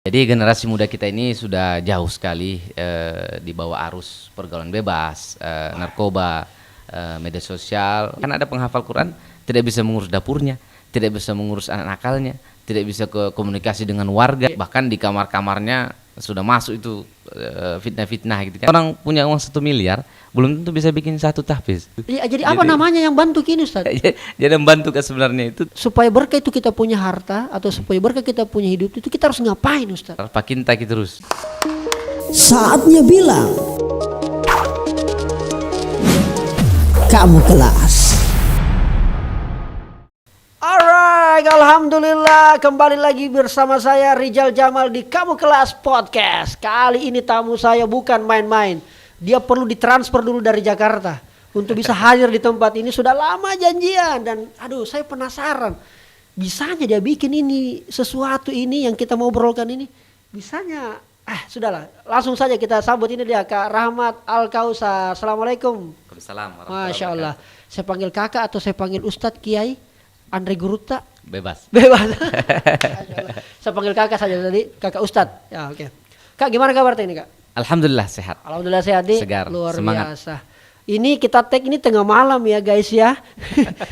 Jadi generasi muda kita ini sudah jauh sekali di bawah arus pergaulan bebas, narkoba, media sosial. Kan ada penghafal Quran tidak bisa mengurus dapurnya, tidak bisa mengurus anak nakalnya, tidak bisa komunikasi dengan warga, bahkan di kamar-kamarnya sudah masuk itu fitnah-fitnah gitu kan. Orang punya uang 1 miliar belum tentu bisa bikin satu tahfiz. Iya, jadi apa namanya yang bantu kini Ustaz? Jadi membantu kan sebenarnya itu. Supaya berkah itu kita punya harta atau supaya berkah kita punya hidup itu kita harus ngapain Ustaz? Pakin taki terus. Saatnya bilang kamu kelas. Alright, alhamdulillah kembali lagi bersama saya Rijal Jamal di Kamu Kelas Podcast. Kali ini tamu saya bukan main-main. Dia perlu ditransfer dulu dari Jakarta untuk bisa hadir di tempat ini. Sudah lama janjian dan aduh saya penasaran. Bisanya dia bikin ini sesuatu ini yang kita mau obrolkan ini. Bisanya sudahlah. Langsung saja kita sambut ini dia Kak Rahmat Al-Kausar. Assalamualaikum. Waalaikumsalam. Masya Allah. Saya panggil kakak atau saya panggil Ustadz Kiai Andre Guruta? Bebas. Saya panggil kakak saja tadi, kakak Ustadz. Ya oke. Kak gimana kabarnya ini Kak? Alhamdulillah sehat. Alhamdulillah sehat nih. Segar, luar semangat. biasa. Ini kita tag ini tengah malam ya guys ya.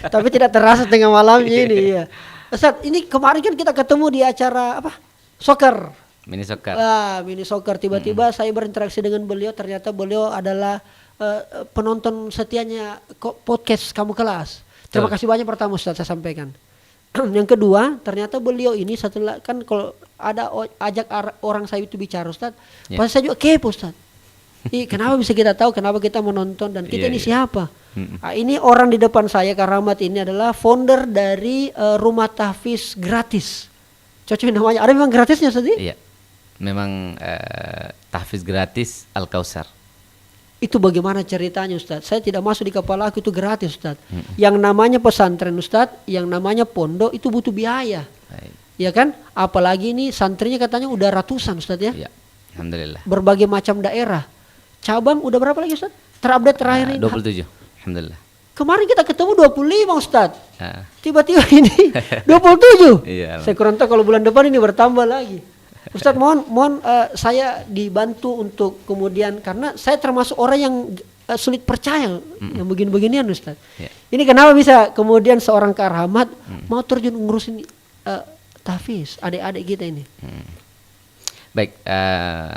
Tapi tidak terasa tengah malamnya ini ya. Ustadz, ini kemarin kan kita ketemu di acara apa? Soccer. Mini soccer. Mini soccer. Tiba-tiba saya berinteraksi dengan beliau. Ternyata beliau adalah penonton setianya podcast Kamu Kelas. Terima kasih banyak pertama Ustadz saya sampaikan. Yang kedua, ternyata beliau ini setelah kan kalau ada ajak orang saya itu bicara Ustadz, pasti saya juga kepo Ustadz. Kenapa bisa kita tahu, kenapa kita menonton dan kita ini siapa? Ini orang di depan saya Kak Rahmat ini adalah founder dari Rumah Tahfiz Gratis. Cocok namanya. Ada memang gratisnya Ustadz? Iya. Memang tahfiz gratis Al-Kausar. Itu bagaimana ceritanya Ustadz? Saya tidak masuk di kepala aku itu gratis Ustadz. Yang namanya pesantren Ustadz, yang namanya pondok itu butuh biaya. Baik. Ya kan? Apalagi ini santrinya katanya udah ratusan Ustadz ya. Iya. Alhamdulillah. Berbagai macam daerah. Cabang udah berapa lagi Ustadz? Terupdate terakhir ini. 27. Alhamdulillah. Kemarin kita ketemu 25 Ustadz. Tiba-tiba ini 27. Iya. Saya kurang tahu kalau bulan depan ini bertambah lagi. Ustadz mohon saya dibantu untuk kemudian karena saya termasuk orang yang sulit percaya yang begini-beginian Ustadz. Yeah. Ini kenapa bisa kemudian seorang Kak Rahmat mau terjun ngurusin tahfiz adik-adik kita ini? Baik,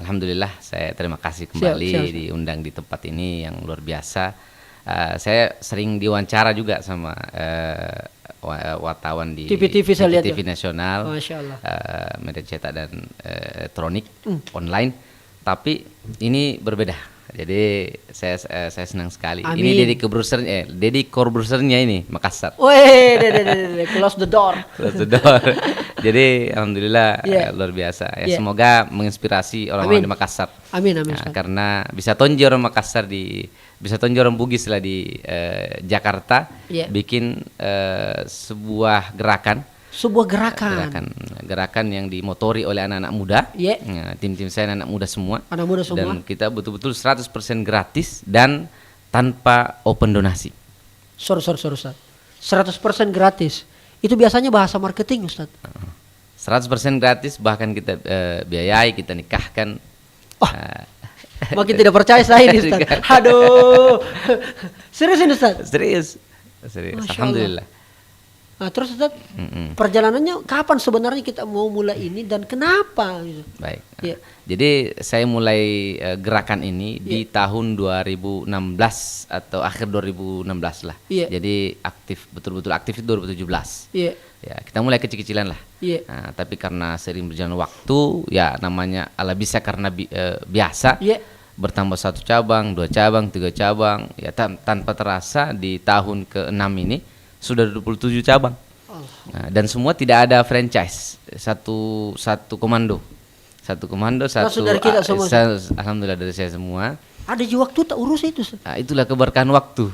alhamdulillah saya terima kasih kembali diundang di tempat ini yang luar biasa. Saya sering diwawancara juga sama wartawan di TV nasional, media cetak dan elektronik online. Tapi ini berbeda. Jadi saya senang sekali. Amin. Ini Deddy Corbuziernya ini Makassar. Weh, close the door. Close the door. Jadi alhamdulillah luar biasa. Ya semoga menginspirasi orang-orang di Makassar. Amin. Karena bisa tonjol orang Makassar bisa tonjol orang Bugis lah di Jakarta, bikin sebuah gerakan yang dimotori oleh anak-anak muda. Tim-tim saya anak muda semua. Dan kita betul-betul 100% gratis dan tanpa open donasi. Sorry Ustaz. 100% gratis. Itu biasanya bahasa marketing Ustaz. 100% gratis, bahkan kita biayai, kita nikahkan. Makin tidak percaya saya ini Ustaz. Aduh. Serius ini Ustaz? Serius. Alhamdulillah. Nah, terus Ustaz, perjalanannya kapan sebenarnya kita mau mulai ini dan kenapa? Gitu. Baik. Jadi saya mulai gerakan ini di tahun 2016 atau akhir 2016 lah. Jadi betul-betul aktif itu 2017. Ya, kita mulai kecil-kecilan lah. Nah, tapi karena sering berjalan waktu, ya namanya ala bisa karena biasa. Bertambah 1 cabang, 2 cabang, 3 cabang, ya tanpa terasa di tahun ke-6 ini sudah 27 cabang. Nah, dan semua tidak ada franchise. Satu komando. Satu dari kita semua. Alhamdulillah dari saya semua. Ada juga waktu tak urus itu. Nah, itulah keberkahan waktu.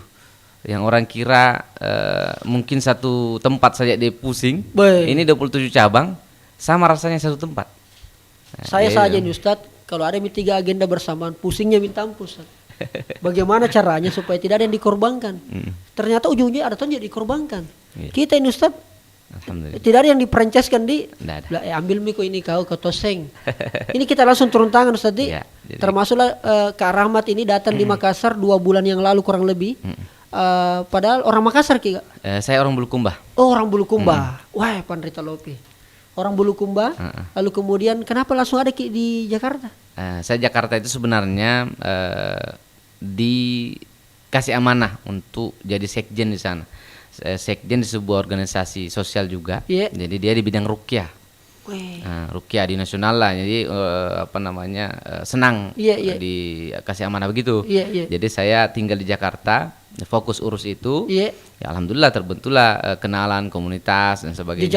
Yang orang kira mungkin satu tempat saja dia pusing. Ini 27 cabang sama rasanya satu tempat. Nah, saya saja nih Ustadz, kalau ada 3 agenda bersamaan, pusingnya minta ampun Ustadz. Bagaimana caranya supaya tidak ada yang dikorbankan? Ternyata ujungnya ada yang dikorbankan. Kita ini Ustadz Alhamdulillah. Tidak ada yang diperancaskan Nggak ada. ambil miko ini kau ke toseng. Ini kita langsung turun tangan Ustaz. Ya, termasuklah Kak Rahmat ini datang di Makassar 2 bulan yang lalu kurang lebih. Padahal orang Makassar Ki. Saya orang Bulukumba. Oh, orang Bulukumba. Wah, Pandrita Lopi. Orang Bulukumba. Lalu kemudian kenapa langsung ada Ki di Jakarta? Saya Jakarta itu sebenarnya dikasih amanah untuk jadi sekjen di sana. Sekjen di sebuah organisasi sosial juga. Jadi dia di bidang ruqyah. Ruqyah di nasional lah. Jadi senang dikasih amanah begitu. Jadi saya tinggal di Jakarta, fokus urus itu. Ya alhamdulillah terbentuklah kenalan komunitas dan sebagainya.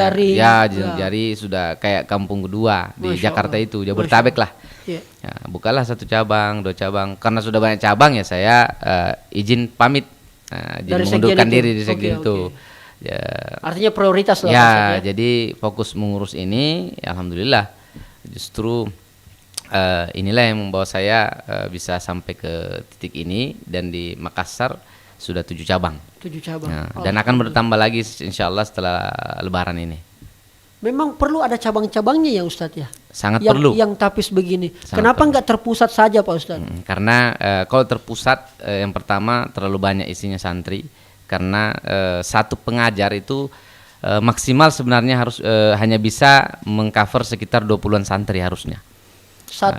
Jejaring sudah kayak kampung kedua di Jakarta itu, Jabodetabek lah. Ya, bukalah 1 cabang, 2 cabang. Karena sudah banyak cabang ya saya izin pamit. Jadi mengundurkan diri di sekjen itu. Ya. Artinya prioritas lah. Ya, jadi fokus mengurus ini, ya alhamdulillah. Justru inilah yang membawa saya bisa sampai ke titik ini, dan di Makassar sudah 7 cabang. 7 cabang. Nah, dan akan bertambah lagi insya Allah setelah Lebaran ini. Memang perlu ada cabang-cabangnya ya Ustadz ya? Sangat perlu. Yang tapis begini. Kenapa nggak terpusat saja Pak Ustadz? Karena kalau terpusat, yang pertama terlalu banyak isinya santri. Karena satu pengajar itu maksimal sebenarnya harus hanya bisa mengcover sekitar 20-an santri harusnya.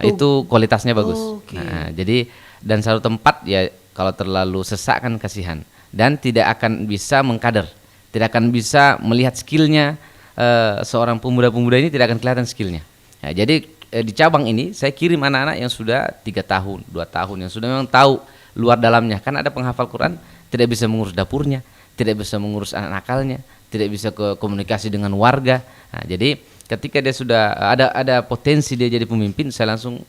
Itu kualitasnya bagus. Nah, jadi dan satu tempat ya kalau terlalu sesak kan kasihan. Dan tidak akan bisa mengkader. Tidak akan bisa melihat skillnya. Seorang pemuda-pemuda ini tidak akan kelihatan skillnya. Nah, jadi di cabang ini saya kirim anak-anak yang sudah 3 tahun, 2 tahun, yang sudah memang tahu luar dalamnya. Kan ada penghafal Quran tidak bisa mengurus dapurnya, tidak bisa mengurus anak nakalnya, tidak bisa komunikasi dengan warga. Nah, jadi ketika dia sudah ada potensi dia jadi pemimpin, saya langsung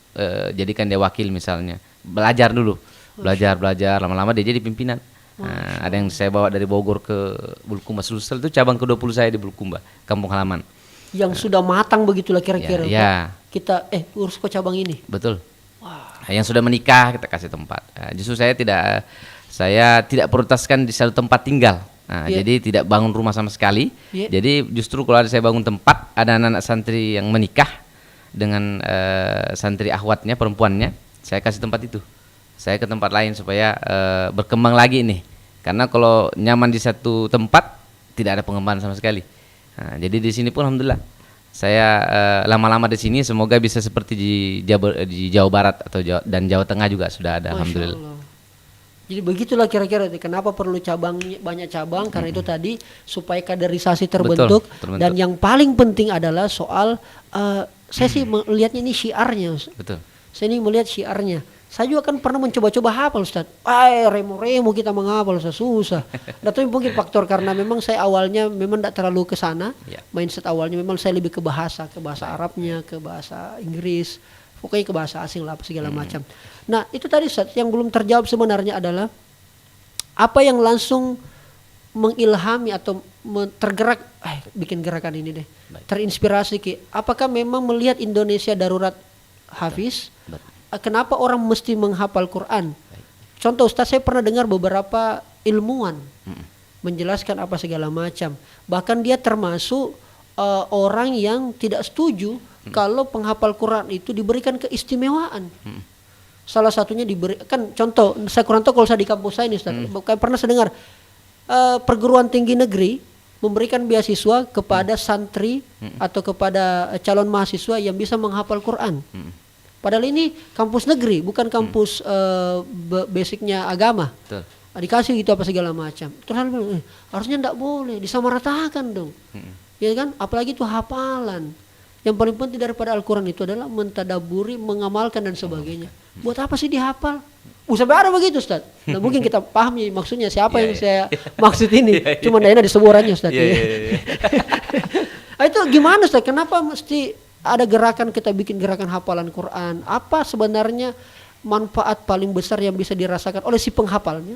jadikan dia wakil misalnya. Belajar dulu, belajar, lama-lama dia jadi pimpinan. Nah, ada yang saya bawa dari Bogor ke Bulukumba Sulsel, itu cabang ke-20 saya di Bulukumba, kampung halaman. Yang sudah matang begitulah kira-kira. Ya. Kita urus ke cabang ini. Betul. Nah, yang sudah menikah kita kasih tempat. Nah, justru saya tidak prioritaskan di satu tempat tinggal. Nah, jadi tidak bangun rumah sama sekali. Jadi justru kalau saya bangun tempat, ada anak-anak santri yang menikah dengan santri akhwatnya, perempuannya, saya kasih tempat itu. Saya ke tempat lain supaya berkembang lagi nih. Karena kalau nyaman di satu tempat tidak ada pengembangan sama sekali. Nah, jadi di sini pun alhamdulillah saya lama-lama di sini semoga bisa seperti di Jawa Barat atau dan Jawa Tengah juga sudah ada. Masya alhamdulillah. Allah. Jadi begitulah kira-kira kenapa perlu banyak cabang, karena itu tadi supaya kaderisasi terbentuk. Dan yang paling penting adalah soal saya sih melihatnya ini syiarnya. Betul. Saya ini melihat syiarnya. Saya juga kan pernah mencoba-coba hafal Ustaz. Remo-remo kita menghafal susah. Tapi mungkin faktor karena memang saya awalnya memang tidak terlalu ke sana. Mindset awalnya memang saya lebih ke bahasa Arabnya, ke bahasa Inggris, pokoknya ke bahasa asing lah segala macam. Nah, itu tadi Ustaz yang belum terjawab sebenarnya adalah apa yang langsung mengilhami atau tergerak bikin gerakan ini deh. Terinspirasi Ki. Apakah memang melihat Indonesia darurat hafiz? Kenapa orang mesti menghafal Quran? Contoh Ustaz, saya pernah dengar beberapa ilmuwan menjelaskan apa segala macam. Bahkan dia termasuk orang yang tidak setuju kalau penghafal Quran itu diberikan keistimewaan. Salah satunya diberikan contoh, saya kurang tahu kalau saya di kampus saya ini Ustaz. Pernah saya dengar perguruan tinggi negeri memberikan beasiswa kepada santri atau kepada calon mahasiswa yang bisa menghafal Quran. Padahal ini kampus negeri, bukan kampus basicnya agama. Betul. Dikasih gitu apa segala macam. Terus harusnya tidak boleh, disamaratakan dong. Ya kan? Apalagi itu hafalan. Yang paling penting daripada Al-Quran itu adalah mentadaburi, mengamalkan dan sebagainya. Buat apa sih dihafal? Sampai ada begitu Ustaz. Nah, mungkin kita pahami maksudnya siapa yang saya maksud ini. Cuma enak diseburannya Ustaz. Itu gimana Ustaz? Kenapa mesti ada gerakan kita bikin gerakan hafalan Quran? Apa sebenarnya manfaat paling besar yang bisa dirasakan oleh si penghafalnya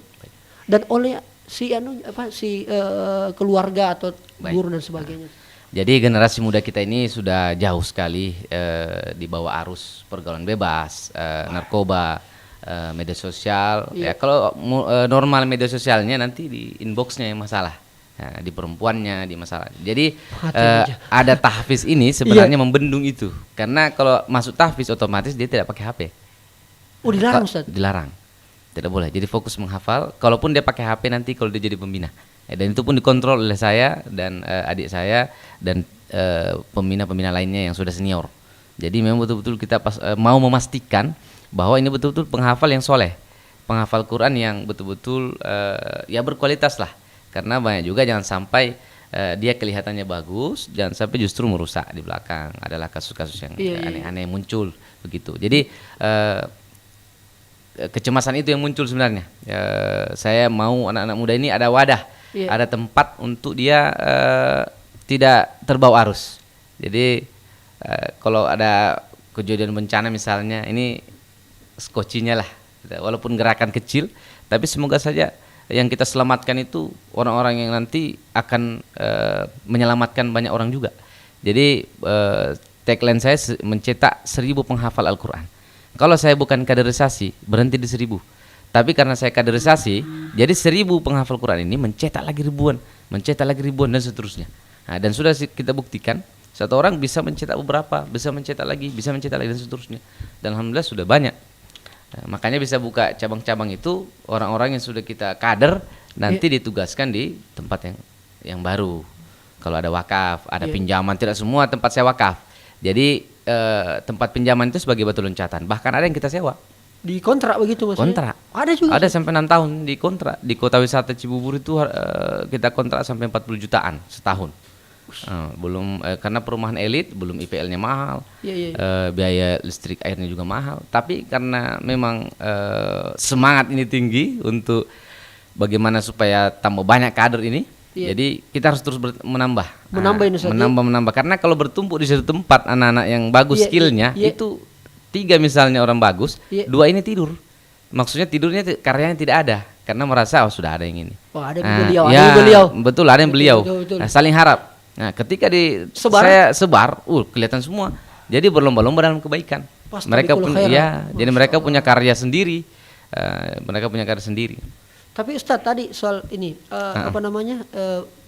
dan oleh si keluarga atau guru dan sebagainya? Jadi generasi muda kita ini sudah jauh sekali di bawah arus pergaulan bebas, narkoba, media sosial. Ya kalau normal media sosialnya nanti di inboxnya yang masalah. di perempuannya, di masalah. Jadi ada tahfiz ini sebenarnya membendung itu. Karena kalau masuk tahfiz otomatis dia tidak pakai HP. Oh, dilarang Ustaz? Dilarang. Tidak boleh. Jadi fokus menghafal. Kalaupun dia pakai HP nanti kalau dia jadi pembina. Dan itu pun dikontrol oleh saya dan adik saya dan pembina-pembina lainnya yang sudah senior. Jadi memang betul-betul kita mau memastikan bahwa ini betul-betul penghafal yang soleh. Penghafal Quran yang betul-betul ya berkualitas lah. Karena banyak juga jangan sampai dia kelihatannya bagus, jangan sampai justru merusak di belakang. Adalah kasus-kasus yang aneh-aneh yang muncul begitu. Jadi kecemasan itu yang muncul sebenarnya. Saya mau anak-anak muda ini ada wadah, ada tempat untuk dia tidak terbawa arus. Jadi kalau ada kejadian bencana misalnya, ini skocinya lah. Walaupun gerakan kecil, tapi semoga saja yang kita selamatkan itu orang-orang yang nanti akan menyelamatkan banyak orang juga. Jadi tagline saya mencetak 1000 penghafal Al-Quran. Kalau saya bukan kaderisasi, berhenti di 1000. Tapi karena saya kaderisasi, jadi 1000 penghafal Quran ini mencetak lagi ribuan dan seterusnya. Nah, dan sudah kita buktikan, satu orang bisa mencetak beberapa, bisa mencetak lagi dan seterusnya. Dan alhamdulillah sudah banyak. Nah, makanya bisa buka cabang-cabang itu orang-orang yang sudah kita kader nanti ditugaskan di tempat yang baru. Kalau ada wakaf, ada pinjaman, tidak semua tempat saya wakaf. Jadi tempat pinjaman itu sebagai batu loncatan. Bahkan ada yang kita sewa. Di kontrak begitu maksudnya? Kontrak. Ada juga. Ada sampai 6 tahun di kontrak. Di Kota Wisata Cibubur itu kita kontrak sampai 40 jutaan setahun. Belum karena perumahan elit, belum IPL-nya mahal, biaya listrik airnya juga mahal. Tapi karena memang semangat ini tinggi untuk bagaimana supaya tambah banyak kader ini, jadi kita harus terus menambah. Menambah. Karena kalau bertumpuk di satu tempat anak-anak yang bagus skillnya, itu 3 misalnya orang bagus, 2 ini tidur. Maksudnya tidurnya karyanya tidak ada karena merasa sudah ada yang ini. Ada yang beliau. Betul, ada yang beliau. Betul. Nah, saling harap. Nah, ketika saya sebar, kelihatan semua. Jadi berlomba-lomba dalam kebaikan. Mereka punya karya sendiri. Tapi Ustadz tadi soal ini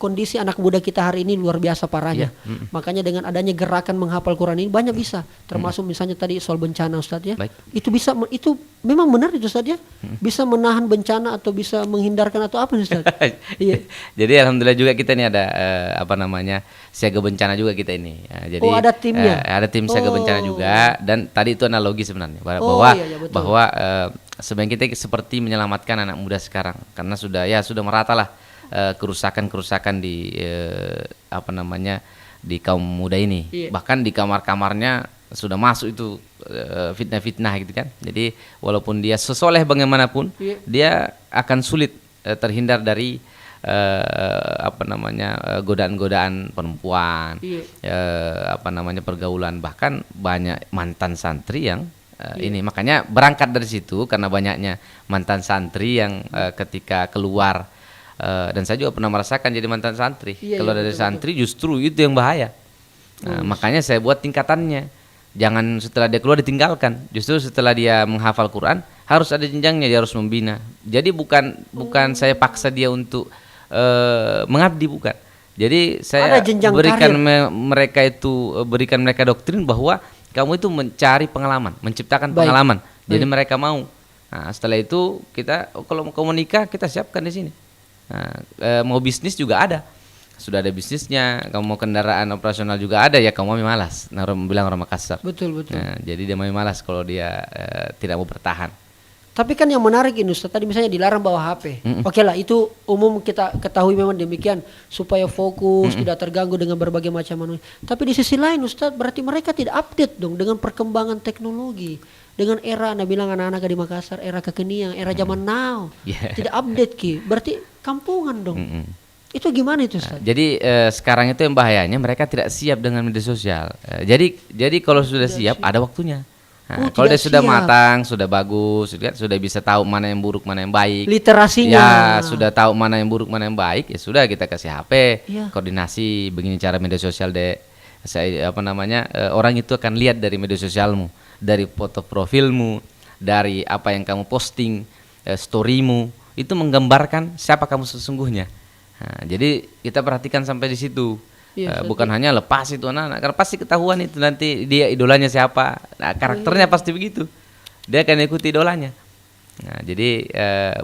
kondisi anak muda kita hari ini luar biasa parahnya. Makanya dengan adanya gerakan menghafal Quran ini banyak bisa. Termasuk misalnya tadi soal bencana Ustadz ya. Itu bisa, itu memang benar itu Ustadz ya. Bisa menahan bencana atau bisa menghindarkan atau apa Ustadz? Jadi alhamdulillah juga kita ini ada siaga bencana juga kita ini. Jadi ada timnya. Ada tim siaga bencana juga, dan tadi itu analogi sebenarnya bahwa sebenarnya kita seperti menyelamatkan anak muda sekarang karena sudah merata lah kerusakan di di kaum muda ini. Bahkan di kamar-kamarnya sudah masuk itu fitnah-fitnah gitu kan. Jadi walaupun dia sesoleh bagaimanapun, dia akan sulit terhindar dari godaan-godaan perempuan, pergaulan. Bahkan banyak mantan santri yang ini, makanya berangkat dari situ karena banyaknya mantan santri yang ketika keluar, dan saya juga pernah merasakan jadi mantan santri. Kalau dari santri justru itu yang bahaya. Makanya saya buat tingkatannya. Jangan setelah dia keluar ditinggalkan. Justru setelah dia menghafal Quran harus ada jenjangnya, dia harus membina. Jadi bukan saya paksa dia untuk mengabdi, bukan. Jadi saya berikan mereka doktrin bahwa kamu itu mencari pengalaman, menciptakan pengalaman. Jadi mereka mau. Nah, setelah itu kita kalau mau nikah kita siapkan di sini. Nah, mau bisnis juga ada. Sudah ada bisnisnya. Kamu mau kendaraan operasional juga ada, ya kamu mau malas. Nah, bilang orang Makassar. Betul. Nah, jadi dia mau malas kalau dia tidak mau bertahan. Tapi kan yang menarik ini Ustaz, tadi misalnya dilarang bawa HP. Oke lah, itu umum kita ketahui memang demikian supaya fokus, tidak terganggu dengan berbagai macam manusia. Tapi di sisi lain Ustaz, berarti mereka tidak update dong dengan perkembangan teknologi. Dengan era, Anda bilang anak-anak di Makassar, era kekinian, era zaman now. Tidak update Ki. Berarti kampungan dong. Itu gimana itu Ustaz? Jadi sekarang itu yang bahayanya mereka tidak siap dengan media sosial. Jadi kalau sudah siap ada waktunya. Nah, kalau dia sudah matang, sudah bagus, sudah bisa tahu mana yang buruk, mana yang baik. Literasinya. Ya, sudah tahu mana yang buruk, mana yang baik, ya sudah kita kasih HP, koordinasi begini cara media sosial deh. Orang itu akan lihat dari media sosialmu, dari foto profilmu, dari apa yang kamu posting, storymu, itu menggambarkan siapa kamu sesungguhnya. Nah, jadi kita perhatikan sampai di situ. Iya, Bukan hanya lepas itu anak-anak, karena pasti ketahuan itu nanti dia idolanya siapa. Nah, karakternya pasti begitu. Dia akan ikuti idolanya. Nah, jadi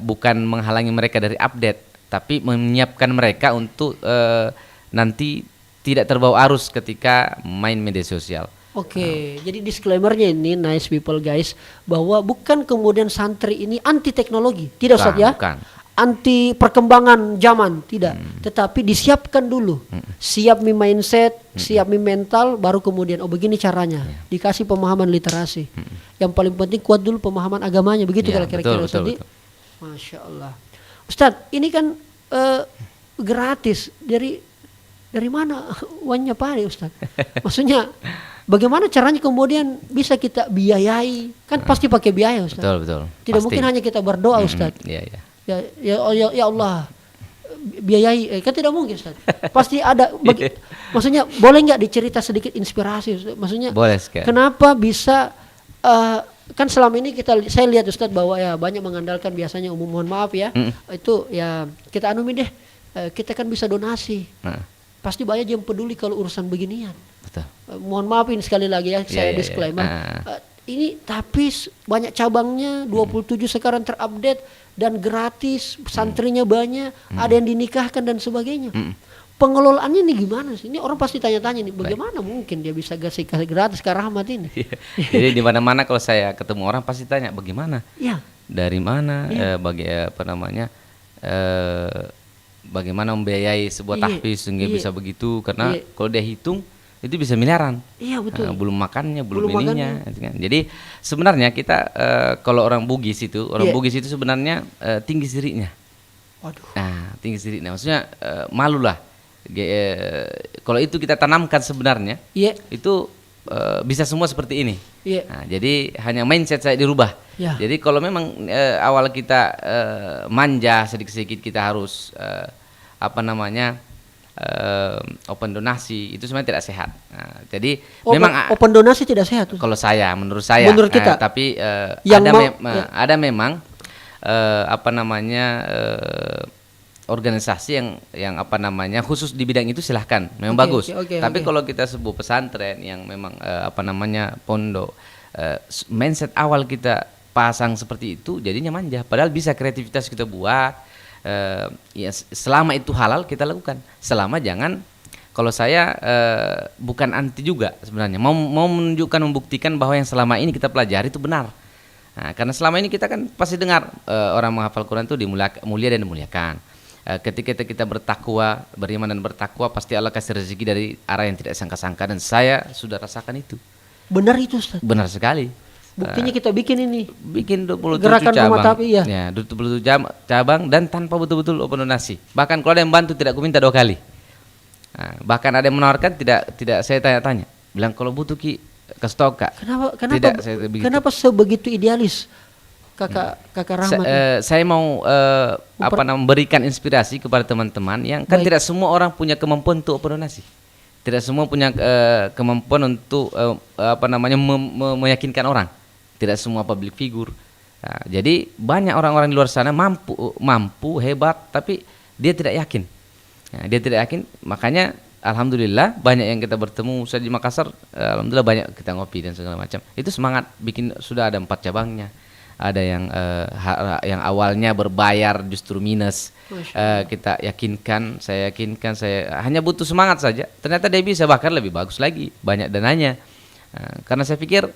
bukan menghalangi mereka dari update, tapi menyiapkan mereka untuk nanti tidak terbawa arus ketika main media sosial. Oke, jadi disclaimernya ini nice people guys, bahwa bukan kemudian santri ini anti teknologi, tidak Ustaz ya? Bukan. Anti perkembangan zaman, tidak. Tetapi disiapkan dulu, siap mi mindset, siap mi mental, baru kemudian begini caranya, dikasih pemahaman literasi. Yang paling penting kuat dulu pemahaman agamanya, begitu kalau kira-kira Ustaz. Masya Allah, Ustadz, ini kan gratis dari mana uangnya Pak Ustaz? Maksudnya bagaimana caranya kemudian bisa kita biayai? Kan pasti pakai biaya Ustaz. Betul. Tidak mungkin hanya kita berdoa Ustaz. Iya. Ya Allah biayai, kan tidak mungkin Ustaz. Pasti ada. Maksudnya boleh nggak dicerita sedikit inspirasi Ustaz? Maksudnya boleh sekali. Kenapa bisa kan selama ini saya lihat Ustaz bahwa ya banyak mengandalkan biasanya mohon maaf ya, itu ya kita deh, kita kan bisa donasi. Pasti banyak yang peduli kalau urusan beginian. Betul. Mohon maaf ini sekali lagi ya, saya disclaimer. Ini tapi banyak cabangnya, 27 sekarang terupdate dan gratis, santrinya banyak, ada yang dinikahkan dan sebagainya. Pengelolaannya ini gimana sih? Ini orang pasti tanya-tanya nih, bagaimana mungkin dia bisa kasih gratis ke Rahmat ini? Jadi di mana-mana kalau saya ketemu orang pasti tanya bagaimana? Iya. Dari mana? Bagaimana membiayai sebuah tahfiz sehingga bisa begitu? Karena kalau dia hitung itu bisa miliaran. Iya betul. Belum makannya, belum ininya. Jadi sebenarnya kita kalau orang Bugis itu, Bugis itu sebenarnya tinggi siriknya. Waduh. Nah, tinggi siriknya, maksudnya malu lah. Kalau itu kita tanamkan sebenarnya, itu bisa semua seperti ini. Nah, jadi hanya mindset saya dirubah. Jadi kalau memang awal kita manja sedikit-sedikit, kita harus open donasi, itu sebenarnya tidak sehat. Nah, jadi memang open donasi tidak sehat. Kalau menurut saya, kita. Tapi ada memang organisasi yang khusus di bidang itu silahkan, memang bagus. Tapi kalau kita sebuah pesantren yang memang pondok, mindset awal kita pasang seperti itu, jadinya manja. Padahal bisa kreativitas kita buat. Ya selama itu halal kita lakukan, selama jangan. Kalau saya bukan anti juga sebenarnya, mau menunjukkan, membuktikan bahwa yang selama ini kita pelajari itu benar. Nah, karena selama ini kita kan pasti dengar orang menghafal Quran itu mulia dan dimuliakan. Ketika kita bertakwa, beriman dan bertakwa, pasti Allah kasih rezeki dari arah yang tidak sangka-sangka, dan saya sudah rasakan itu. Benar itu Ustaz? Benar sekali. Buktinya kita bikin 27 gerakan cabang. Tapi 27 cabang dan tanpa betul-betul open donasi. Bahkan kalau ada yang bantu tidak aku minta 2 kali. Nah, bahkan ada yang menawarkan tidak saya tanya-tanya. Bilang kalau butuh Ki kasih tau Kak. Kenapa sebegitu idealis Kakak Rahmat? Saya mau memberikan inspirasi kepada teman-teman yang kan tidak semua orang punya kemampuan untuk open donasi. Tidak semua punya kemampuan untuk meyakinkan orang. Tidak semua public figure. Nah, jadi banyak orang-orang di luar sana mampu hebat, tapi dia tidak yakin. Nah, dia tidak yakin, makanya alhamdulillah banyak yang kita bertemu. Saya di Makassar, alhamdulillah banyak kita ngopi dan segala macam. Itu semangat bikin, sudah ada 4 cabangnya. Ada yang awalnya berbayar justru minus. Kita yakinkan, saya hanya butuh semangat saja. Ternyata dia bisa bahkan lebih bagus lagi, banyak dananya. Karena saya pikir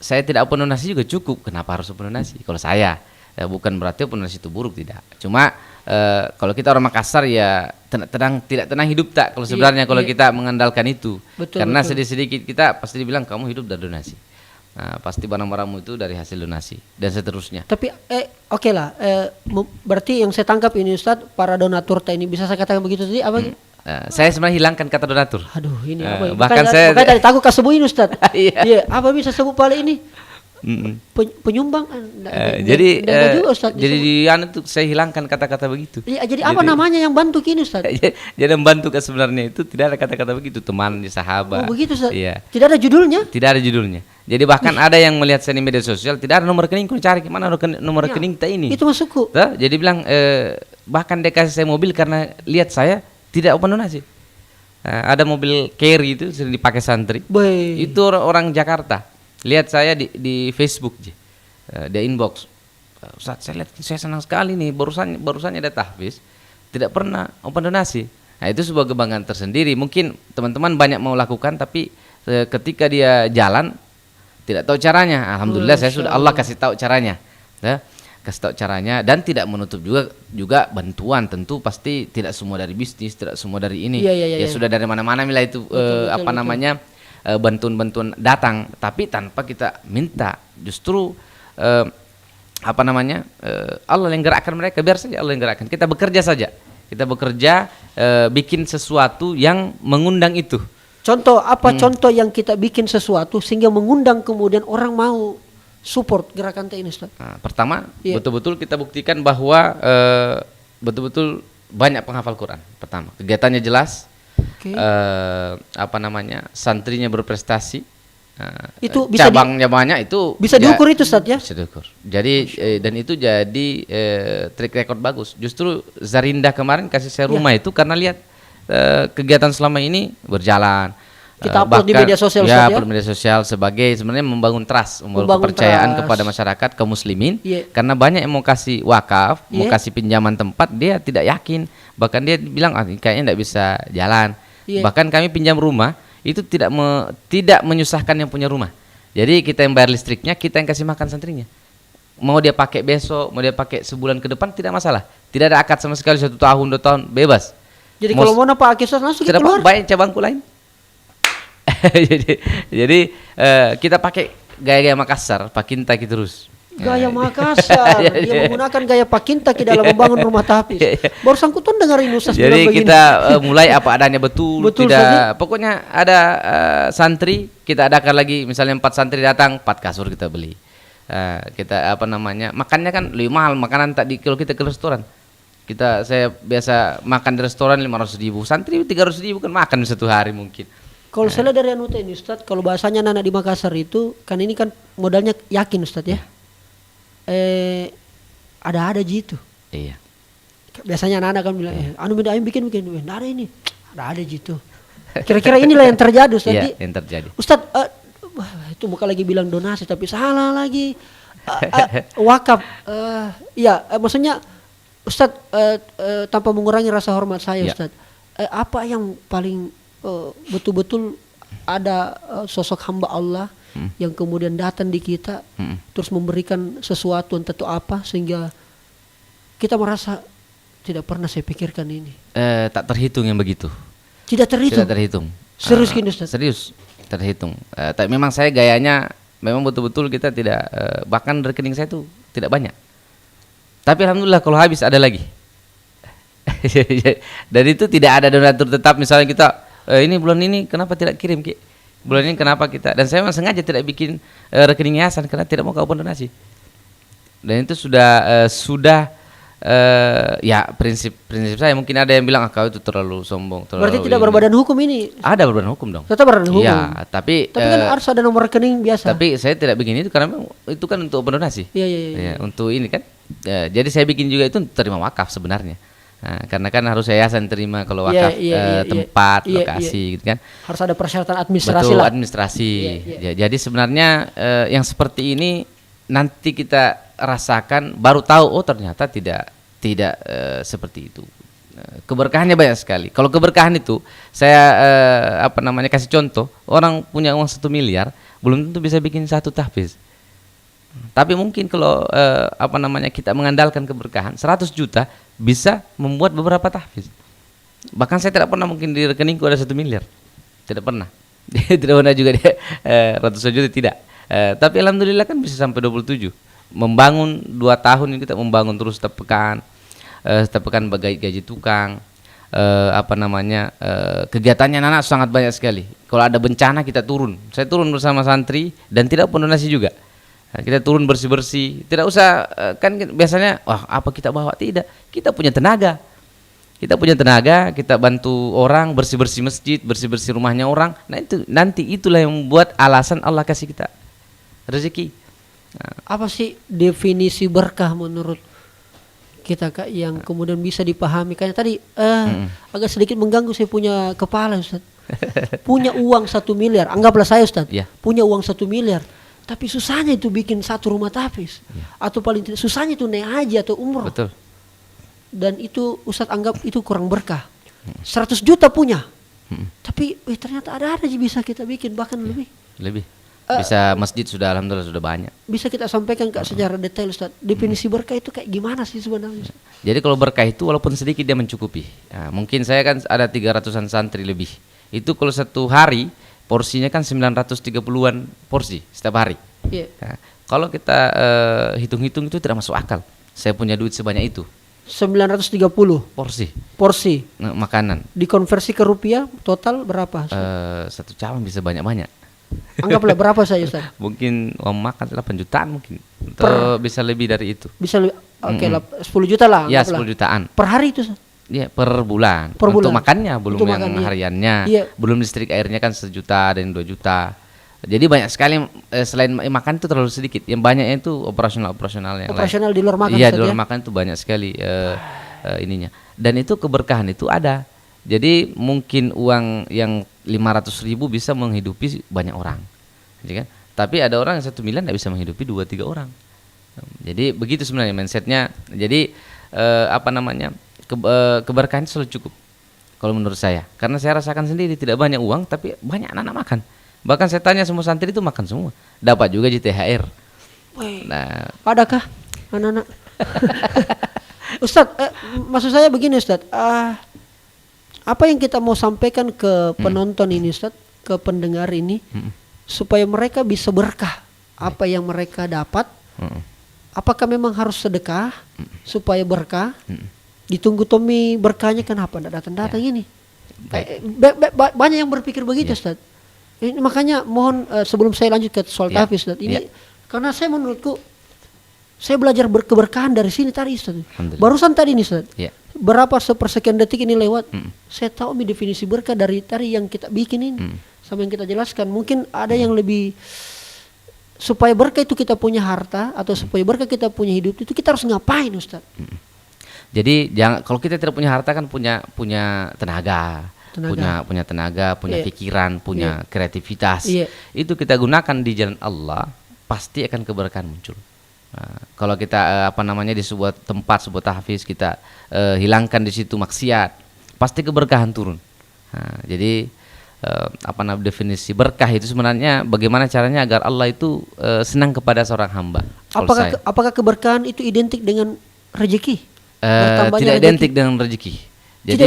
saya tidak open donasi juga cukup. Kenapa harus open donasi? Kalau saya, bukan berarti open donasi itu buruk, tidak. Cuma kalau kita orang Makassar ya tidak tenang hidup tak. Kalau sebenarnya kalau kita mengandalkan itu, karena sedikit-sedikit kita pasti dibilang kamu hidup dari donasi. Nah, pasti barang-barangmu itu dari hasil donasi dan seterusnya. Tapi oke lah, berarti yang saya tangkap ini Ustadz, para donatur ini bisa saya katakan begitu tadi apa? Saya sebenarnya hilangkan kata donatur. Aduh, ini apa? Bahkan saya dari takut kesebutin Ustadz. Iya, apa bisa sebut paling ini? Penyumbang. Jadi itu saya hilangkan kata-kata begitu. Iya, jadi apa namanya yang bantu kini Ustaz? Jadi membantu sebenarnya itu tidak ada kata-kata begitu, teman, sahabat. Oh begitu Ustaz? Iya. Tidak ada judulnya? Tidak ada judulnya. Jadi bahkan ada yang melihat saya di media sosial, tidak ada nomor rekening, cari gimana nomor rekening kita ini. Itu masukku. Jadi bilang bahkan dia kasih saya mobil karena lihat saya tidak open donasi. Ada mobil carry itu sering dipakai santri. Itu orang Jakarta. Lihat saya di Facebook, dia inbox. Ustaz, saya lihat, saya senang sekali nih, barusan ada tahfiz, tidak pernah open donasi. Nah, itu sebuah kebanggaan tersendiri. Mungkin teman-teman banyak mau lakukan, tapi ketika dia jalan tidak tahu caranya. Alhamdulillah saya sudah Allah kasih tahu caranya, kasih tahu caranya, dan tidak menutup juga bantuan. Tentu pasti tidak semua dari bisnis, tidak semua dari ini. Ya sudah dari mana-mana mila itu betul. Bantuan-bantuan datang, tapi tanpa kita minta. Justru Allah yang gerakkan mereka, biar saja Allah yang gerakkan. Kita bekerja saja. Kita bekerja bikin sesuatu yang mengundang itu. Contoh contoh yang kita bikin sesuatu sehingga mengundang kemudian orang mau support gerakan teh ini, Ustaz? Nah, pertama, betul-betul kita buktikan bahwa betul-betul banyak penghafal Quran. Pertama, kegiatannya jelas. Santrinya berprestasi. Itu bisa cabang-cabangnya itu bisa diukur itu, Ustaz, ya? Bisa diukur. Jadi dan itu jadi track record bagus. Justru Zarinda kemarin kasih saya rumah itu karena lihat kegiatan selama ini berjalan. Kita upload di media sosial, ya, upload media sosial sebagai sebenarnya membangun trust, membangun kepercayaan kepada masyarakat, kaum muslimin. Karena banyak yang mau kasih wakaf, mau kasih pinjaman tempat, dia tidak yakin. Bahkan dia bilang kayaknya tidak bisa jalan. Bahkan kami pinjam rumah itu tidak menyusahkan yang punya rumah. Jadi kita yang bayar listriknya, kita yang kasih makan santrinya. Mau dia pakai besok, mau dia pakai sebulan ke depan, tidak masalah. Tidak ada akad sama sekali, 1 tahun, 2 tahun, bebas. Jadi kalau mau Pak Akis langsung kita keluar. Banyak cabangku lain. jadi kita pakai gaya-gaya Makassar, Pakinta gitu terus. Gaya Makassar, dia menggunakan gaya Pakinta di dalam membangun rumah tahfiz. Barusan ku tuh dengerin Ustaz bilang begini. Jadi kita mulai apa adanya betul tidak. Pokoknya ada santri, kita adakan lagi, misalnya 4 santri datang, 4 kasur kita beli. Kita makannya kan lebih mahal makanan kalau kita ke restoran. Saya biasa makan di restoran 500.000, santri 300.000 kan makan satu hari mungkin. Kalau saya dari ini, Ustaz, kalau bahasanya anak di Makassar itu kan ini kan modalnya yakin, Ustaz, ya. Ada gitu. Iya. Biasanya anak-anak kan bilang, ayo bikin, ada ini, ada gitu. Kira-kira inilah yang terjadi, Ustaz. Iya, yang terjadi. Ustaz, itu bukan lagi bilang donasi tapi salah lagi. Wakaf, maksudnya Ustaz, tanpa mengurangi rasa hormat saya, Ustaz, apa yang paling betul-betul ada sosok hamba Allah yang kemudian datang di kita terus memberikan sesuatu entah itu apa sehingga kita merasa tidak pernah saya pikirkan ini. Tak terhitung yang begitu. Tidak terhitung. Tidak terhitung. Serius gini, Ustaz? Serius terhitung. Tapi memang saya gayanya memang betul-betul kita tidak bahkan rekening saya itu tidak banyak. Tapi alhamdulillah kalau habis ada lagi. Dan itu tidak ada donatur tetap, misalnya kita ini bulan ini kenapa tidak kirim, Ki? Bulan ini kenapa kita? Dan saya memang sengaja tidak bikin rekening yayasan karena tidak mau open donasi. Dan itu sudah ya prinsip saya. Mungkin ada yang bilang kau itu terlalu sombong, berarti tidak berbadan hukum ini. Ada berbadan hukum dong. Tetap berbadan hukum. Iya, tapi kan harus ada nomor rekening biasa. Tapi saya tidak bikin itu karena itu kan untuk open donasi. Iya. Untuk ini kan. Jadi saya bikin juga itu terima wakaf sebenarnya. Nah, karena kan harus yayasan terima kalau wakaf tempat, lokasi gitu kan. Harus ada persyaratan administrasi. Betul, administrasi. Jadi sebenarnya yang seperti ini nanti kita rasakan baru tahu ternyata tidak seperti itu. Keberkahannya banyak sekali. Kalau keberkahan itu saya kasih contoh, orang punya uang 1 miliar belum tentu bisa bikin 1 tahfiz. Tapi mungkin kalau kita mengandalkan keberkahan 100 juta bisa membuat beberapa tahfiz. Bahkan saya tidak pernah mungkin di rekeningku ada 1 miliar. Tidak pernah. Tidak pernah juga dia ratusan juta tidak. Tapi alhamdulillah kan bisa sampai 27. Membangun 2 tahun ini kita membangun terus setiap pekan gaji tukang. Kegiatannya anak sangat banyak sekali. Kalau ada bencana kita turun. Saya turun bersama santri dan tidak pun donasi juga. Kita turun bersih-bersih, tidak usah kan biasanya apa kita bawa, tidak. Kita punya tenaga, kita bantu orang bersih-bersih masjid, bersih-bersih rumahnya orang. Nah itu nanti itulah yang membuat alasan Allah kasih kita rezeki. Apa sih definisi berkah menurut kita Kak yang kemudian bisa dipahami? Kayaknya tadi agak sedikit mengganggu saya punya kepala Ustaz. Punya uang 1 miliar, anggaplah saya Ustaz, punya uang 1 miliar, tapi susahnya itu bikin 1 rumah tahfiz, atau paling tidak susahnya itu naik haji atau umroh. Betul. Dan itu Ustaz anggap itu kurang berkah. 100 juta punya, tapi ternyata ada aja bisa kita bikin bahkan lebih. Bisa masjid sudah alhamdulillah sudah banyak. Bisa kita sampaikan Kak secara detail Ustaz, definisi berkah itu kayak gimana sih sebenarnya? Jadi kalau berkah itu walaupun sedikit dia mencukupi. Nah, mungkin saya kan ada 300-an santri lebih. Itu kalau satu hari porsinya kan 930-an porsi setiap hari. Nah, kalau kita hitung-hitung itu tidak masuk akal. Saya punya duit sebanyak itu. 930 porsi makanan. Dikonversi ke rupiah total berapa? Satu cawan bisa banyak-banyak. Anggaplah berapa saya Ustaz? Mungkin uang makan 8 jutaan mungkin. Atau bisa lebih dari itu. Bisa lebih. Oke, 10 juta lah. Ya 10 jutaan. Per hari itu? Iya, per bulan. Untuk makannya, belum untuk yang hariannya. Belum listrik airnya kan 1 juta dan 2 juta. Jadi banyak sekali selain makan itu terlalu sedikit. Yang banyaknya itu operasionalnya. Operasional di luar makan. Iya, di luar makan itu banyak sekali ininya. Dan itu keberkahan itu ada. Jadi mungkin uang yang 500.000 bisa menghidupi banyak orang, kan? Tapi ada orang yang 1 miliar tidak bisa menghidupi 2-3 orang. Jadi begitu sebenarnya mindsetnya. Jadi keberkahan selalu cukup kalau menurut saya. Karena saya rasakan sendiri tidak banyak uang tapi banyak anak-anak makan. Bahkan saya tanya semua santri itu makan semua. Dapat juga JTHR. Nah, adakah anak-anak? Ustadz, maksud saya begini Ustadz. Apa yang kita mau sampaikan ke penonton ini Ustaz, ke pendengar ini, supaya mereka bisa berkah apa yang mereka dapat? Apakah memang harus sedekah supaya berkah? Ditunggu Tommy berkahnya kenapa tidak datang-datang ini? Banyak yang berpikir begitu Ustaz. Ini makanya mohon sebelum saya lanjut ke soal tahfiz Ustaz, ini karena saya menurutku saya belajar keberkahan dari sini tadi Ustaz. Barusan tadi nih Ustaz. Berapa sepersekian detik ini lewat, saya tahu definisi berkah dari tadi yang kita bikin ini sama yang kita jelaskan. Mungkin ada yang lebih, supaya berkah itu kita punya harta atau supaya berkah kita punya hidup itu kita harus ngapain Ustaz? Jadi kalau kita tidak punya harta kan punya tenaga. Punya tenaga, punya pikiran, punya kreativitas. Itu kita gunakan di jalan Allah, pasti akan keberkahan muncul. Nah, kalau kita di sebuah tempat, sebuah tahfiz kita hilangkan di situ maksiat, pasti keberkahan turun. Nah, jadi definisi berkah itu sebenarnya bagaimana caranya agar Allah itu senang kepada seorang hamba. Apakah keberkahan itu identik dengan rezeki? Tidak identik dengan rezeki. Jadi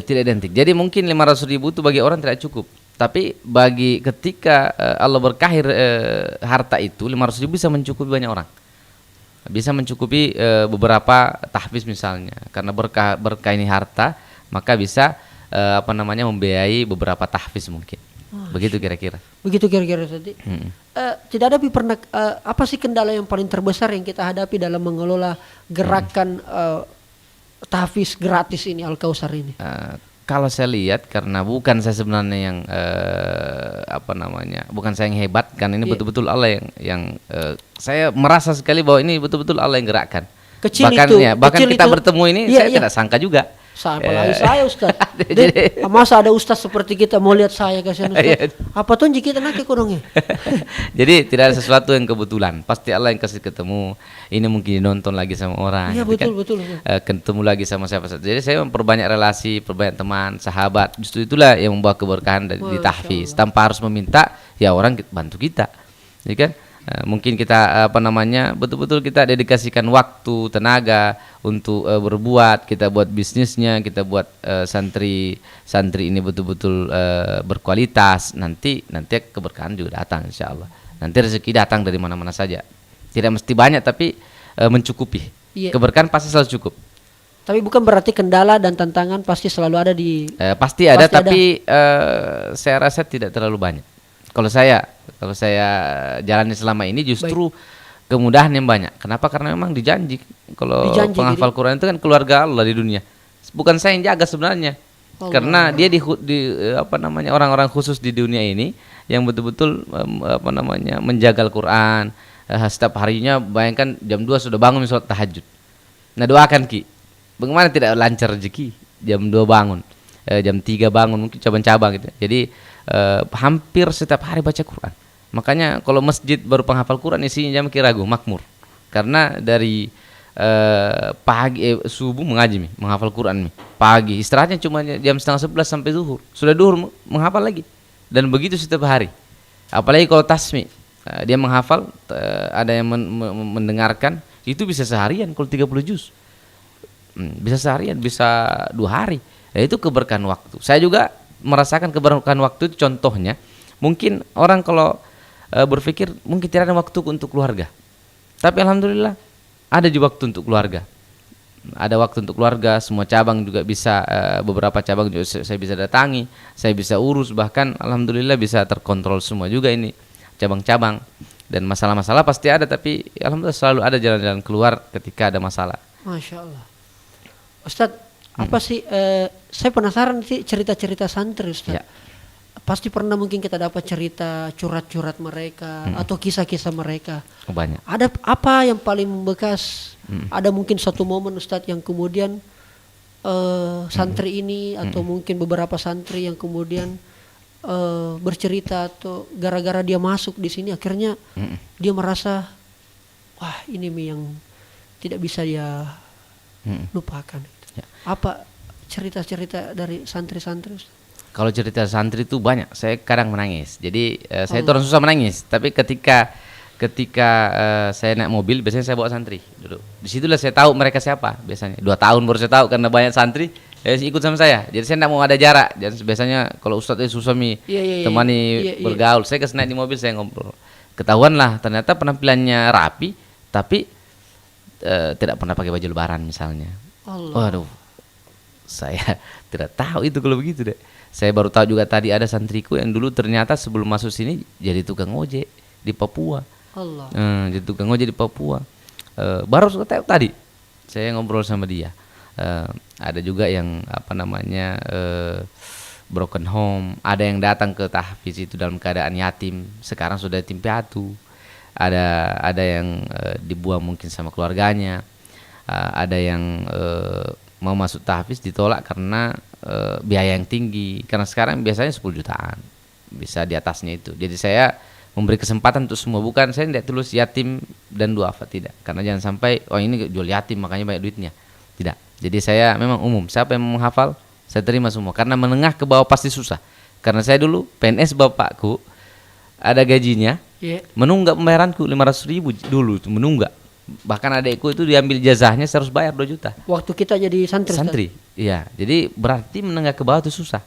tidak identik. Jadi mungkin 500.000 itu bagi orang tidak cukup. Tapi bagi ketika Allah berkahi harta itu 500.000 bisa mencukupi banyak orang. Bisa mencukupi beberapa tahfiz misalnya, karena berkah ini harta, maka bisa membiayai beberapa tahfiz mungkin. Begitu kira-kira. Begitu kira-kira tadi. Tidak ada pernah apa sih kendala yang paling terbesar yang kita hadapi dalam mengelola gerakan tahfiz gratis ini, Al-Kautsar ini? Kalau saya lihat, karena bukan saya sebenarnya yang bukan saya yang hebat, kan ini betul-betul Allah yang saya merasa sekali bahwa ini betul-betul Allah yang gerakkan. Bahkan kita bertemu ini saya tidak sangka juga. Apalagi saya Ustaz. Masa ada Ustaz seperti kita mau lihat saya kasihan Ustaz. Apa tuh kita nak kurangnya? Jadi tidak ada sesuatu yang kebetulan. Pasti Allah yang kasih ketemu. Ini mungkin nonton lagi sama orang. Iya betul. Ketemu lagi sama siapa saja. Jadi saya memperbanyak relasi, perbanyak teman, sahabat. Justru itulah yang membawa keberkahan di tahfiz. Tanpa harus meminta, ya orang bantu kita. Jadi kan? Mungkin kita betul-betul kita dedikasikan waktu, tenaga untuk berbuat, kita buat bisnisnya, kita buat santri ini betul-betul berkualitas. Nanti keberkahan juga datang insyaallah. Nanti rezeki datang dari mana-mana saja. Tidak mesti banyak tapi mencukupi. Keberkahan pasti selalu cukup. Tapi bukan berarti kendala dan tantangan pasti selalu ada di pasti ada. Saya rasa tidak terlalu banyak. Kalau saya jalani selama ini justru kemudahan yang banyak. Kenapa? Karena memang dijanji. Kalau penghafal Quran itu kan keluarga Allah di dunia. Bukan saya yang jaga sebenarnya. Karena dia orang-orang khusus di dunia ini yang betul-betul menjaga Al-Qur'an. Setiap harinya bayangkan jam 2 sudah bangun sholat tahajud. Nah, doakan Ki. Bagaimana tidak lancar rezeki? Jam 2 bangun. Jam 3 bangun, mungkin cabang-cabang gitu. Jadi hampir setiap hari baca Quran. Makanya kalau masjid baru penghafal Quran isinya jam kiragu makmur. Karena dari pagi subuh mengaji menghafal Quran pagi, istirahatnya cuma jam 10:30 sampai zuhur. Sudah zuhur menghafal lagi. Dan begitu setiap hari. Apalagi kalau tasmi, dia menghafal, ada yang mendengarkan, itu bisa seharian kalau 30 juz. Bisa seharian, bisa 2 hari. Itu keberkahan waktu. Saya juga merasakan keberkahan waktu itu, contohnya mungkin orang kalau berpikir mungkin tidak ada waktu untuk keluarga, tapi alhamdulillah ada juga waktu untuk keluarga. Ada waktu untuk keluarga, semua cabang juga bisa, beberapa cabang juga saya bisa datangi, saya bisa urus, bahkan alhamdulillah bisa terkontrol semua juga ini cabang-cabang. Dan masalah-masalah pasti ada, tapi alhamdulillah selalu ada jalan-jalan keluar ketika ada masalah. Masya Allah. Ustadz, apa sih, saya penasaran sih cerita-cerita santri Ustadz. Ya. Pasti pernah mungkin kita dapat cerita curhat-curhat mereka atau kisah-kisah mereka. Banyak. Ada apa yang paling membekas? Ada mungkin satu momen Ustadz yang kemudian santri ini atau mungkin beberapa santri yang kemudian bercerita atau gara-gara dia masuk di sini akhirnya dia merasa wah ini yang tidak bisa dia lupakan. Ya. Apa cerita-cerita dari santri-santri Ustadz? Kalau cerita santri itu banyak, saya kadang menangis. Jadi saya itu orang susah menangis, tapi ketika saya naik mobil, biasanya saya bawa santri duduk. Disitulah saya tahu mereka siapa biasanya. 2 tahun baru saya tahu karena banyak santri ikut sama saya. Jadi saya tidak mau ada jarak. Dan biasanya kalau ustadz itu susah temani bergaul. Saya kesana di mobil, saya ngobrol. Ketahuan lah ternyata penampilannya rapi, tapi tidak pernah pakai baju lebaran misalnya. Waduh, saya tidak tahu itu kalau begitu deh. Saya baru tahu juga tadi ada santriku yang dulu ternyata sebelum masuk sini jadi tukang ojek di Papua. Jadi tukang ojek di Papua. Baru tahu tadi saya ngobrol sama dia. Ada juga yang broken home. Ada yang datang ke tahfiz itu dalam keadaan yatim. Sekarang sudah yatim piatu. Ada yang dibuang mungkin sama keluarganya. Ada yang mau masuk tahfiz ditolak karena biaya yang tinggi, karena sekarang biasanya 10 jutaan bisa di atasnya itu. Jadi saya memberi kesempatan untuk semua, bukan saya tidak tulus yatim dan duafa, tidak, karena jangan sampai ini jual yatim makanya banyak duitnya, tidak. Jadi saya memang umum, siapa yang mau menghafal saya terima semua, karena menengah ke bawah pasti susah. Karena saya dulu PNS, bapakku ada gajinya, menunggak pembayaranku 500.000 dulu itu menunggak. Bahkan adekku itu diambil jazahnya, saya harus bayar 2 juta. Waktu kita jadi santri. Iya, jadi berarti menengah ke bawah itu susah.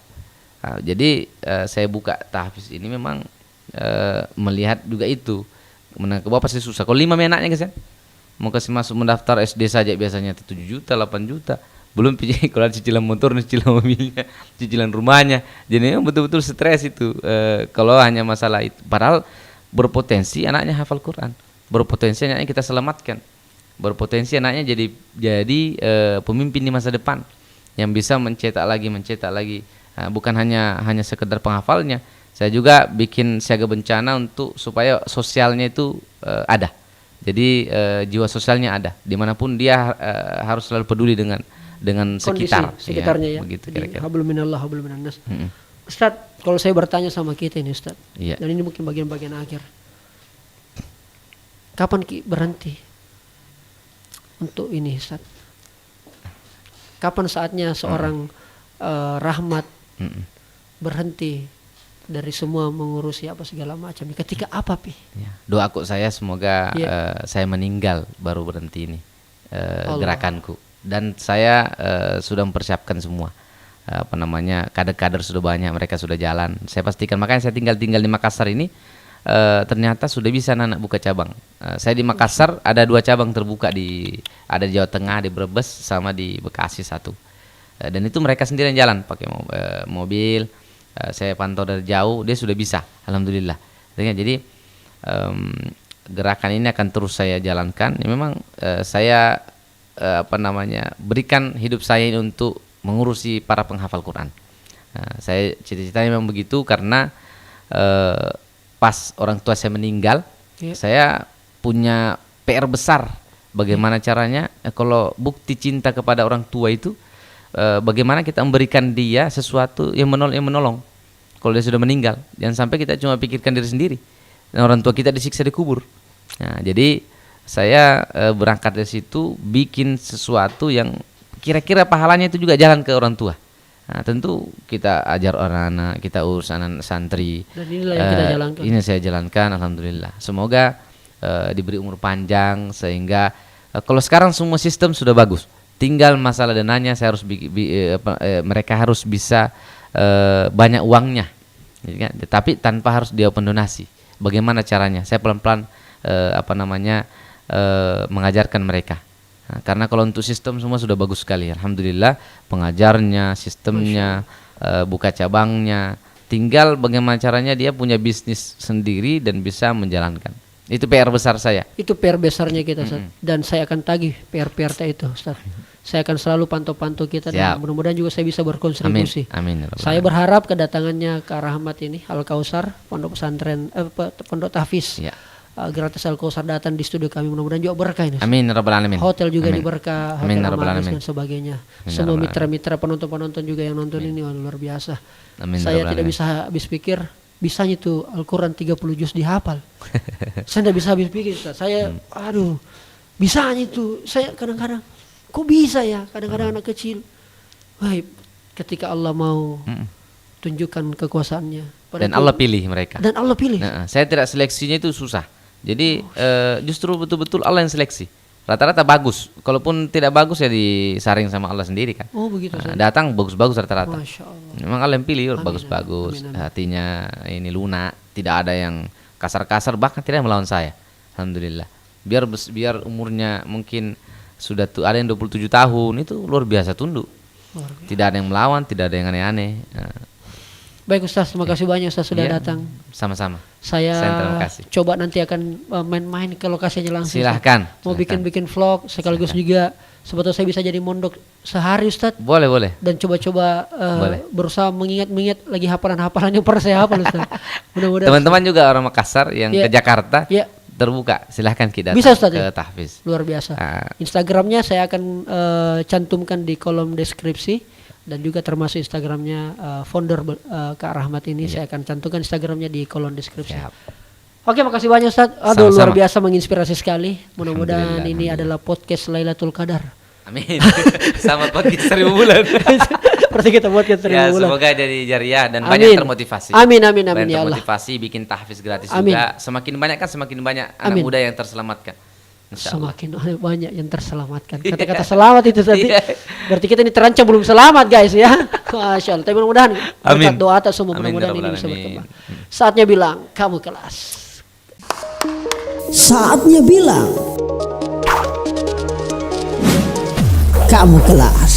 Nah, jadi saya buka tahfiz ini memang melihat juga itu menengah ke bawah pasti susah. Kalau 5 anaknya guys, mau kasih masuk mendaftar SD saja biasanya 7 juta, 8 juta. Belum kalau cicilan motor, cicilan mobilnya, cicilan rumahnya. Jadi memang betul-betul stres itu kalau hanya masalah itu. Padahal berpotensi anaknya hafal Quran. Berpotensi anaknya kita selamatkan, berpotensi anaknya jadi pemimpin di masa depan yang bisa mencetak lagi. Bukan hanya sekedar penghafalnya, saya juga bikin siaga bencana untuk supaya sosialnya itu ada. Jadi jiwa sosialnya ada, dimanapun dia harus selalu peduli dengan sekitarnya ya. Begitu kira-kira. Hablum minallah, hablum minannas. Ustaz, kalau saya bertanya sama kita ini Ustaz, dan ini mungkin bagian-bagian akhir. Kapan Ki berhenti untuk ini Ustaz? Kapan saatnya seorang Rahmat berhenti dari semua mengurusi apa segala macam? Ketika apa Pi? Doaku saya semoga saya meninggal baru berhenti ini gerakanku. Dan saya sudah mempersiapkan semua. Kader-kader sudah banyak, mereka sudah jalan. Saya pastikan, makanya saya tinggal di Makassar ini. Ternyata sudah bisa anak buka cabang. Saya di Makassar ada 2 cabang terbuka, ada di Jawa Tengah, di Brebes, sama di Bekasi 1. Dan itu mereka sendiri yang jalan pakai mobil. Saya pantau dari jauh, dia sudah bisa, alhamdulillah. Jadi gerakan ini akan terus saya jalankan. Memang saya berikan hidup saya ini untuk mengurusi para penghafal Quran. Saya cita-citanya memang begitu karena pas orang tua saya meninggal, saya punya PR besar. Bagaimana caranya kalau bukti cinta kepada orang tua itu, bagaimana kita memberikan dia sesuatu yang menolong. Kalau dia sudah meninggal, jangan sampai kita cuma pikirkan diri sendiri dan orang tua kita disiksa di kubur. Nah, jadi saya berangkat dari situ bikin sesuatu yang kira-kira pahalanya itu juga jalan ke orang tua. Nah, tentu kita ajar anak-anak, kita urus anak santri. Dan inilah yang kita jalankan. Ini saya jalankan, alhamdulillah. Semoga diberi umur panjang sehingga kalau sekarang semua sistem sudah bagus. Tinggal masalah dananya, saya harus mereka harus bisa banyak uangnya, kan? Tapi tanpa harus dia open donasi. Bagaimana caranya? Saya pelan-pelan mengajarkan mereka. Nah, karena kalau untuk sistem semua sudah bagus sekali, alhamdulillah, pengajarnya, sistemnya, buka cabangnya, tinggal bagaimana caranya dia punya bisnis sendiri dan bisa menjalankan. Itu PR besar saya. Itu PR besarnya kita, Ustaz. Dan saya akan tagih PR itu, Ustaz. Saya akan selalu pantau-pantau kita dan mudah-mudahan juga saya bisa berkontribusi. Amin. Saya berharap kedatangannya Kak Rahmat ini Al Kausar, pondok pesantren pondok tahfiz. Gratis Al Kausar datang di studio kami, mudah-mudahan juga berkah ini. Amin rabbal alamin. Hotel juga diberkah, hotel Amadis alamin dan sebagainya. Semua mitra-mitra penonton juga yang nonton ini luar biasa. Amin, saya tidak bisa habis pikir bisanya itu Al-Quran 30 juz dihafal. Saya tidak bisa habis pikir, Ustaz. Saya bisanya itu saya kadang-kadang kok bisa ya, kadang-kadang anak kecil. Wah, ketika Allah mau tunjukkan kekuasaannya dan Allah pilih mereka. Dan Allah pilih. Nah, saya tidak seleksinya itu susah. Jadi justru betul-betul Allah yang seleksi. Rata-rata bagus. Kalaupun tidak bagus ya disaring sama Allah sendiri kan. Oh begitu. Datang bagus-bagus rata-rata. Masya Allah. Memang Allah yang pilih bagus-bagus. Hatinya ini lunak, tidak ada yang kasar-kasar, bahkan tidak yang melawan saya. Alhamdulillah. Biar umurnya mungkin sudah ada yang 27 tahun, itu luar biasa tunduk. Tidak ada yang melawan, tidak ada yang aneh-aneh. Baik Ustaz, terima kasih banyak Ustaz sudah datang. Sama-sama. Saya terima kasih. Coba nanti akan main-main ke lokasinya langsung. Silahkan. Mau bikin vlog sekaligus juga sebetulnya saya bisa jadi mondok sehari Ustaz. Boleh. Dan coba-coba berusaha mengingat lagi hafalan yang pernah saya hafal Ustaz. Mudah-mudahan teman-teman juga orang Makassar yang ke Jakarta terbuka, silahkan kita bisa Ustaz, ke tahfiz. Luar biasa. Instagramnya saya akan cantumkan di kolom deskripsi dan juga termasuk Instagramnya founder Kak Rahmat ini saya akan cantumkan Instagramnya di kolom deskripsi. Oke, makasih banyak Ustaz. Aduh, sama-sama. Luar biasa menginspirasi sekali. Mudah-mudahan ini adalah podcast Lailatul Qadar. Amin. Sama podcast 1000 bulan. Seperti kita podcast 1000 bulan. Semoga jadi jariah dan banyak termotivasi. Amin ya Allah. Termotivasi bikin tahfiz gratis juga. Semakin banyak kan semakin banyak anak muda yang terselamatkan. Semakin banyak yang terselamatkan. Kata-kata selamat itu tadi. Berarti kita ini terancam belum selamat guys ya. Masya Allah. Tapi mudah-mudahan berkat doa atas semua, mudah-mudahan ini bisa berkembang. Saatnya bilang kamu kelas. Saatnya bilang kamu kelas.